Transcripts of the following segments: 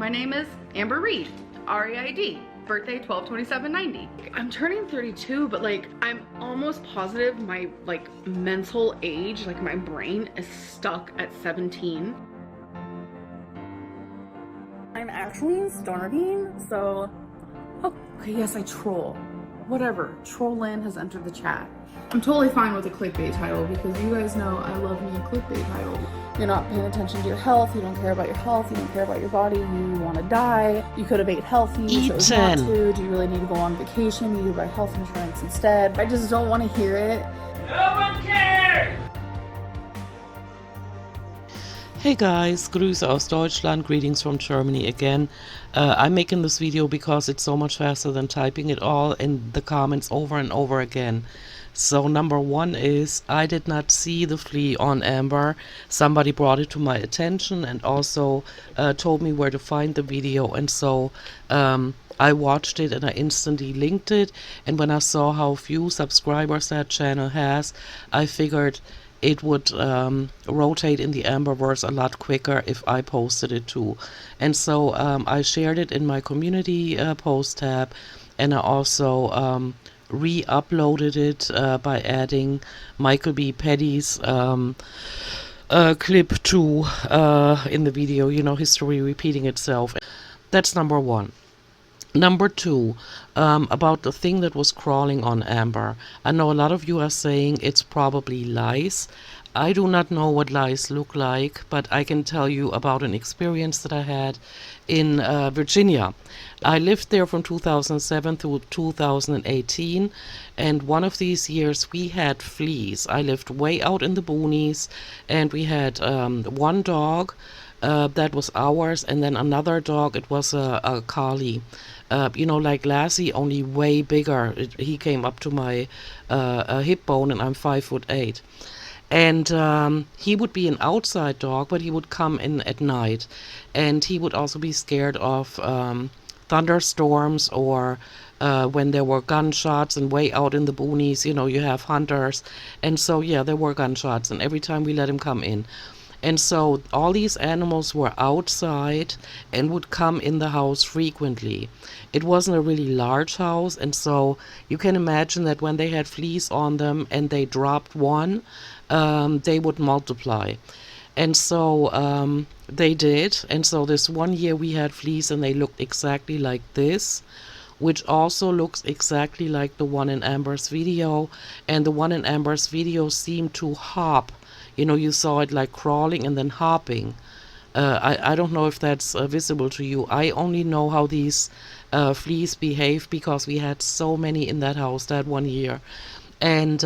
My name is Amber Reed, R-E-I-D, birthday 12/27/90. I'm turning 32, but like I'm almost positive my like mental age, like my brain is stuck at 17. I'm actually starving, so okay, yes, I troll. Whatever, Trollin has entered the chat. I'm totally fine with a clickbait title because you guys know I love me a clickbait title. You're not paying attention to your health, you don't care about your health, you don't care about your body, you want to die, you could have ate healthy, you chose not to, do you really need to go on vacation, you need to buy health insurance instead. I just don't want to hear it. No one cares! Hey guys, Grüße aus Deutschland, greetings from Germany again. I'm making this video because it's so much faster than typing it all in the comments over and over again. So number one is, I did not see the flea on Amber. Somebody brought it to my attention and also told me where to find the video, and so I watched it and I instantly linked it, and when I saw how few subscribers that channel has, I figured it would rotate in the Amberverse a lot quicker if I posted it too. And so I shared it in my community post tab, and I also re-uploaded it by adding Michael B. Petty's clip to in the video, you know, history repeating itself. That's number one. Number two, about the thing that was crawling on Amber. I know a lot of you are saying it's probably lice. I do not know what lice look like, but I can tell you about an experience that I had in Virginia. I lived there from 2007 to 2018, and one of these years we had fleas. I lived way out in the boonies, and we had one dog that was ours, and then another dog, it was a collie. You know, like Lassie, only way bigger. He came up to my hip bone, and I'm 5'8". And he would be an outside dog, but he would come in at night. And he would also be scared of thunderstorms or when there were gunshots, and way out in the boonies, you know, you have hunters. And so, yeah, there were gunshots, and every time we let him come in. And so all these animals were outside and would come in the house frequently. It wasn't a really large house, and so you can imagine that when they had fleas on them and they dropped one, they would multiply. And so they did. And so this one year we had fleas, and they looked exactly like this, which also looks exactly like the one in Amber's video. And the one in Amber's video seemed to hop. You know, you saw it like crawling and then hopping. I don't know if that's visible to you. I only know how these fleas behave because we had so many in that house that one year. And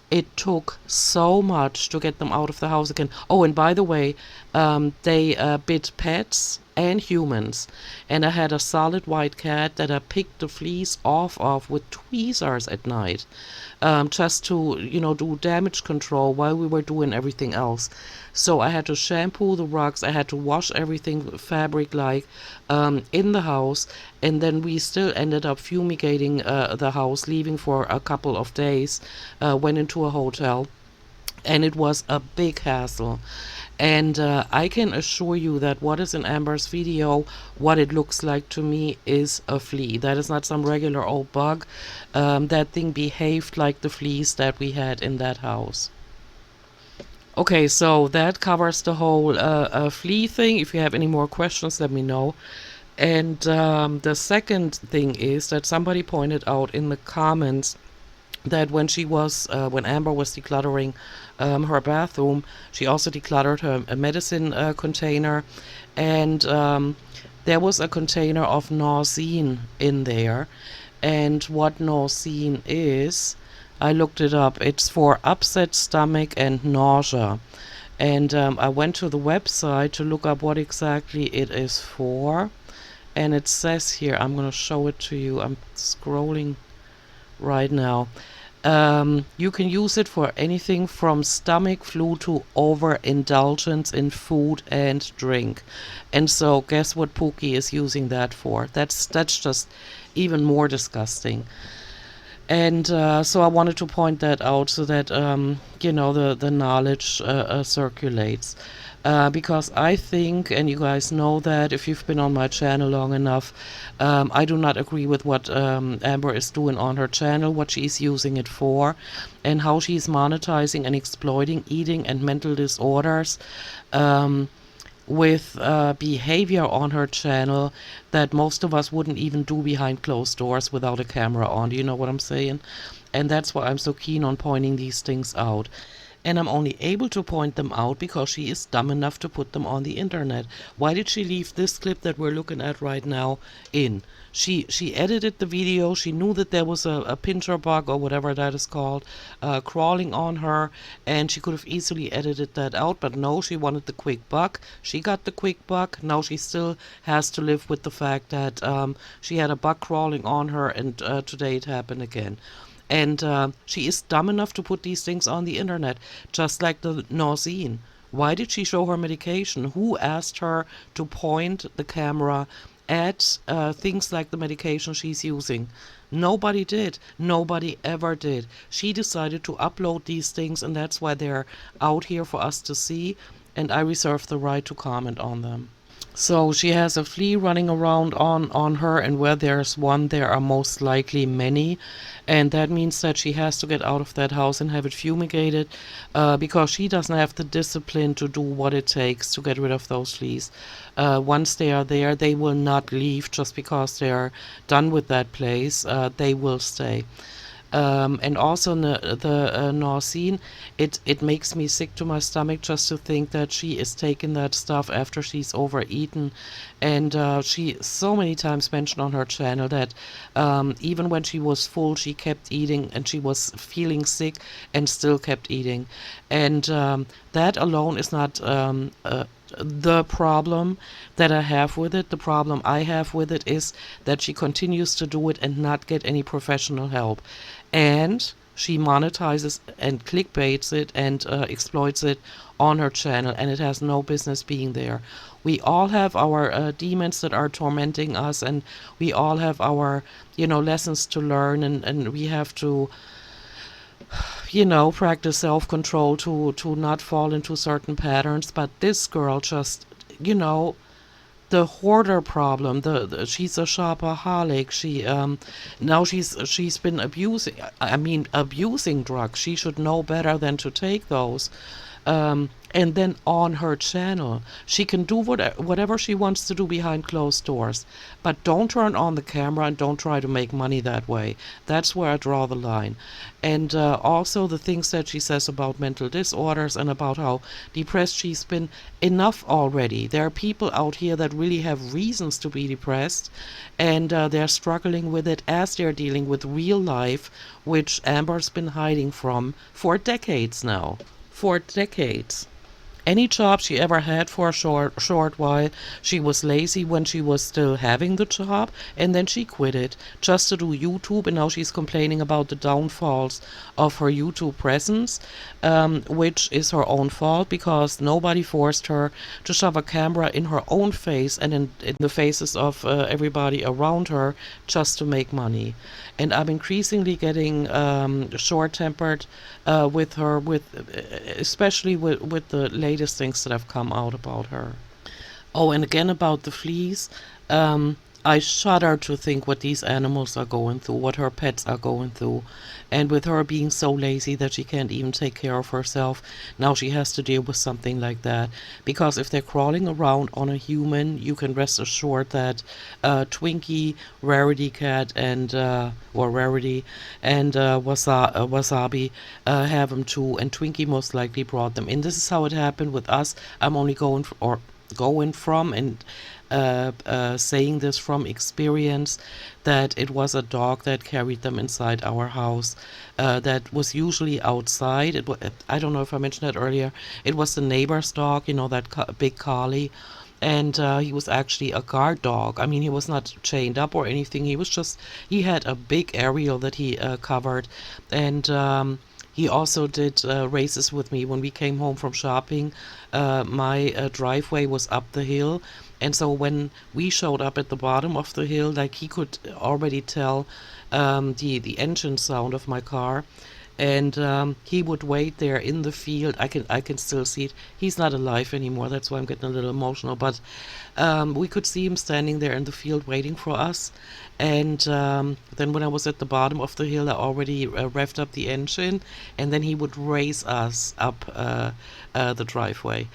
it took so much to get them out of the house again. Oh, and by the way, they bit pets and humans. And I had a solid white cat that I picked the fleas off of with tweezers at night, just to, you know, do damage control while we were doing everything else. So I had to shampoo the rugs, I had to wash everything fabric-like in the house, and then we still ended up fumigating the house, leaving for a couple of days, went into a hotel, and it was a big hassle. And I can assure you that what is in Amber's video, what it looks like to me, is a flea. That is not some regular old bug. That thing behaved like the fleas that we had in that house. Okay, so that covers the whole flea thing. If you have any more questions, let me know. And the second thing is that somebody pointed out in the comments that when Amber was decluttering her bathroom, she also decluttered her medicine container, and there was a container of Nauzene in there. And what Nauzene is, I looked it up. It's for upset stomach and nausea. And I went to the website to look up what exactly it is for, and it says here, I'm going to show it to you. I'm scrolling right now. You can use it for anything from stomach flu to overindulgence in food and drink. And so guess what Pookie is using that for? That's just even more disgusting. And so I wanted to point that out so that you know, the knowledge circulates. because I think, and you guys know that if you've been on my channel long enough, I do not agree with what Amber is doing on her channel, what she's using it for, and how she's monetizing and exploiting eating and mental disorders. With behavior on her channel that most of us wouldn't even do behind closed doors without a camera on. Do you know what I'm saying? And that's why I'm so keen on pointing these things out. And I'm only able to point them out because she is dumb enough to put them on the internet. Why did she leave this clip that we're looking at right now in? She edited the video. She knew that there was a pincher bug or whatever that is called crawling on her, and she could have easily edited that out, but no, she wanted the quick buck. She got the quick buck. Now she still has to live with the fact that she had a bug crawling on her, and today it happened again. And she is dumb enough to put these things on the internet, just like the Nauzene. Why did she show her medication? Who asked her to point the camera at things like the medication she's using? Nobody did. Nobody ever did. She decided to upload these things, and that's why they're out here for us to see, and I reserve the right to comment on them. So she has a flea running around on her, and where there's one, there are most likely many. And that means that she has to get out of that house and have it fumigated because she doesn't have the discipline to do what it takes to get rid of those fleas. Once they are there, they will not leave just because they're done with that place. They will stay. And also the Nauzene, it makes me sick to my stomach just to think that she is taking that stuff after she's overeaten. And she so many times mentioned on her channel that even when she was full, she kept eating, and she was feeling sick and still kept eating. And that alone is not the problem that I have with it. The problem I have with it is that she continues to do it and not get any professional help. And she monetizes and clickbaits it and exploits it on her channel, and it has no business being there. We all have our demons that are tormenting us, and we all have our, lessons to learn, and we have to, practice self-control to not fall into certain patterns. But this girl just, the hoarder problem, she's a shopaholic. She now she's been abusing drugs. She should know better than to take those. And then on her channel, she can do whatever she wants to do behind closed doors, but don't turn on the camera and don't try to make money that way. That's where I draw the line. And also the things that she says about mental disorders and about how depressed she's been, enough already. There are people out here that really have reasons to be depressed, and they're struggling with it as they're dealing with real life, which Amber's been hiding from for decades now. For decades. Any job she ever had for a short while, she was lazy when she was still having the job, and then she quit it just to do YouTube, and now she's complaining about the downfalls of her YouTube presence, which is her own fault because nobody forced her to shove a camera in her own face and in the faces of everybody around her just to make money. And I'm increasingly getting short-tempered with her, especially with the latest things that have come out about her. Oh, and again about the fleas. I shudder to think what these animals are going through, what her pets are going through. And with her being so lazy that she can't even take care of herself, now she has to deal with something like that. Because if they're crawling around on a human, you can rest assured that Twinkie, Rarity Cat, and Rarity and Wasabi have them too. And Twinkie most likely brought them in. This is how it happened with us. I'm only going from and saying this from experience, that it was a dog that carried them inside our house that was usually outside. I don't know if I mentioned that earlier. It was the neighbor's dog, that big collie. And he was actually a guard dog. I mean, he was not chained up or anything. He had a big aerial that he covered. And he also did races with me when we came home from shopping. My driveway was up the hill, and so when we showed up at the bottom of the hill, like, he could already tell the engine sound of my car. and he would wait there in the field. I can still see it. He's not alive anymore. That's why I'm getting a little emotional. But we could see him standing there in the field waiting for us. And then when I was at the bottom of the hill, I already revved up the engine, and then he would race us up the driveway.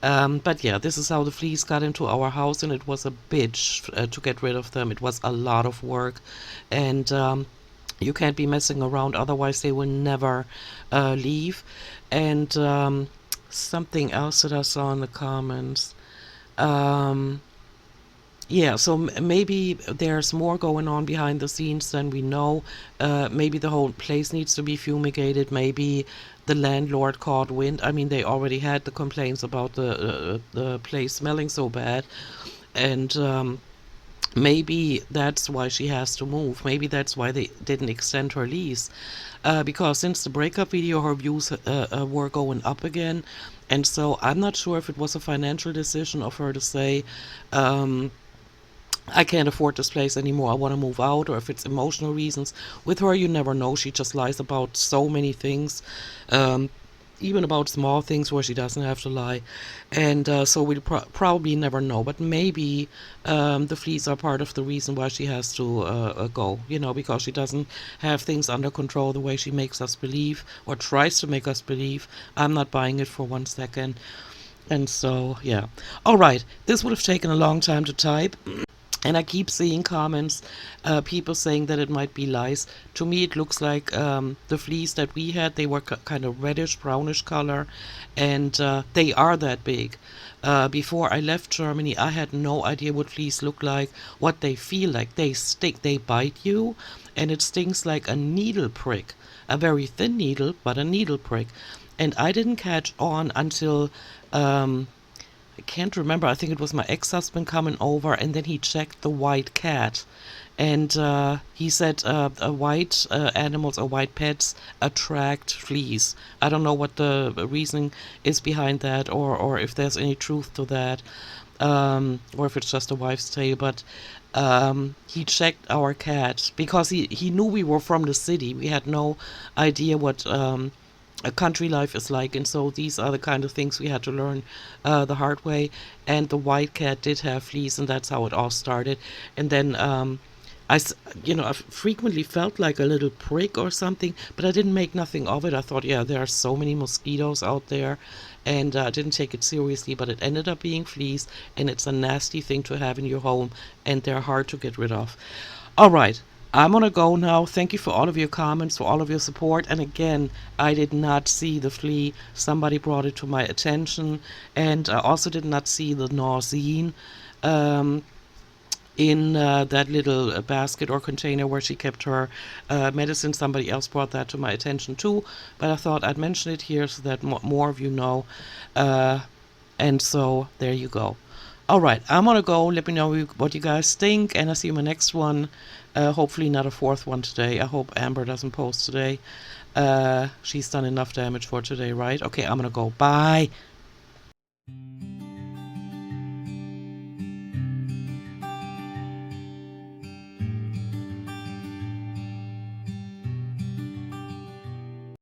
But yeah, this is how the fleas got into our house, and it was a bitch to get rid of them. It was a lot of work, and you can't be messing around, otherwise they will never leave. And something else that I saw in the comments. Um, yeah, so maybe there's more going on behind the scenes than we know. Maybe the whole place needs to be fumigated. Maybe the landlord caught wind. I mean, they already had the complaints about the place smelling so bad, and maybe that's why she has to move. Maybe that's why they didn't extend her lease. Because since the breakup video, her views were going up again. And so I'm not sure if it was a financial decision of her to say, I can't afford this place anymore, I want to move out, or if it's emotional reasons. With her, you never know. She just lies about so many things. Even about small things where she doesn't have to lie. And so we'll probably never know. But maybe the fleas are part of the reason why she has to go, because she doesn't have things under control the way she makes us believe, or tries to make us believe. I'm not buying it for 1 second. And so, yeah. All right, this would have taken a long time to type. And I keep seeing comments, people saying that it might be lice. To me, it looks like the fleas that we had, they were kind of reddish, brownish color, and they are that big. Before I left Germany, I had no idea what fleas look like, what they feel like. They stick, they bite you, and it stings like a needle prick. A very thin needle, but a needle prick. And I didn't catch on until... I can't remember. I think it was my ex-husband coming over, and then he checked the white cat, and he said white animals or white pets attract fleas. I don't know what the reasoning is behind that, or if there's any truth to that, or if it's just a wives' tale. But he checked our cat because he knew we were from the city. We had no idea what a country life is like, and so these are the kind of things we had to learn the hard way. And the white cat did have fleas, and that's how it all started. And then I frequently felt like a little prick or something, but I didn't make nothing of it. I thought, yeah, there are so many mosquitoes out there, and I didn't take it seriously. But it ended up being fleas, and it's a nasty thing to have in your home, and they're hard to get rid of. All right. I'm gonna go now. Thank you for all of your comments, for all of your support. And again, I did not see the flea. Somebody brought it to my attention. And I also did not see the Nauzene in that little basket or container where she kept her medicine. Somebody else brought that to my attention too. But I thought I'd mention it here so that more of you know. And so there you go. All right, I'm gonna go. Let me know what you guys think, and I'll see you in my next one. Hopefully not a fourth one today. I hope Amber doesn't post today. She's done enough damage for today, right? Okay, I'm gonna go. Bye.